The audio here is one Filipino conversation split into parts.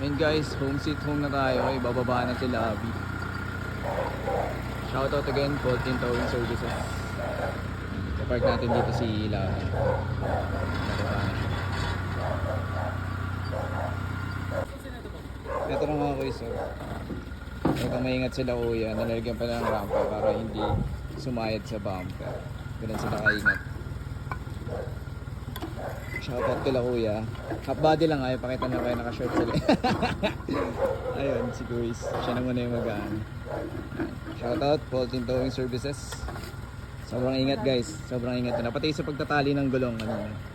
Ayun guys, home sweet home na tayo. Ibababa na sila Abby. Shoutout again, Colton Towing Services. Kapark natin dito si Labi. Bababa na siya. Ito na mga kuys. Talagang maingat sila kuya. Nalalagyan pa ng rampa para hindi sumayad sa bumper. Ganun sila kaingat. Shoutout kila kuya. Half body lang ay pakita na kayo naka-short sila. Ayun si Kuis. Siya naman na yung mag-aan. Shoutout Colton Towing Services. Sobrang ingat guys. Sobrang ingat nila. Pati sa pagtatali ng gulong.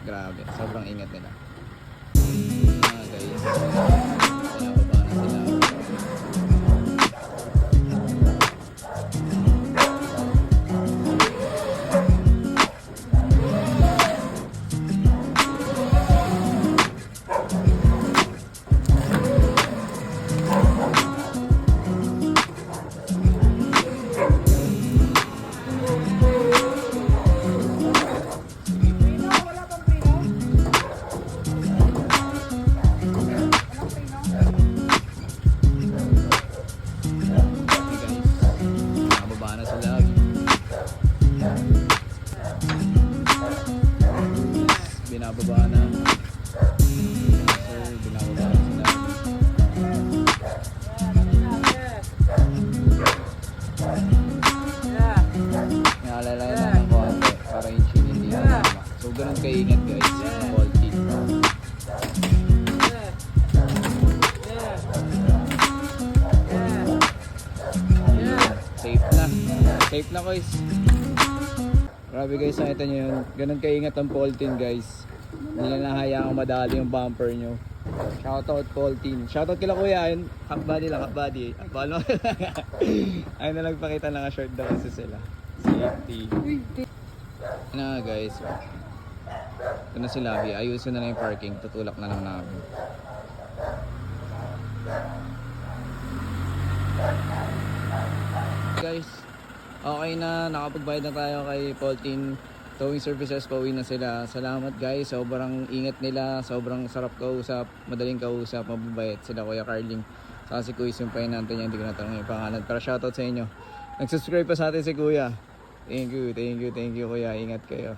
Grabe. Sobrang ingat nila. Guys. Pinababa na sila. Binababa na. Sir, binababa na sila. Nalalay lang ng konti para yung chin hindi na tama. So ganun kaingat guys, yung ball tip. Safe na. Safe na guys. Grabe guys, nakita nyo yun. Ganun kaingat ang Poltin guys. Hindi na nahayaang madali yung bumper nyo. Shoutout Poltin. Shoutout kila kuya. Ayun, half body lang, half body. Balo. Ayun na nagpakita, naka-short daw kasi sila. Safety. Ayun na guys. Ito na si Labi. Ayusin na lang yung parking. Tutulak na lang namin. Guys, okay na, nakapagbayad na tayo kay Poltin Towing Services. Pauwi na sila. Salamat guys, sobrang ingat nila, sobrang sarap kausap, madaling kausap, mababait sila Kuya Carling. Saka si Kuya yung pahinante niya, hindi ko natanong yung pangalan. Pero shoutout sa inyo. Nag-subscribe pa sa atin si Kuya. Thank you Kuya, ingat kayo.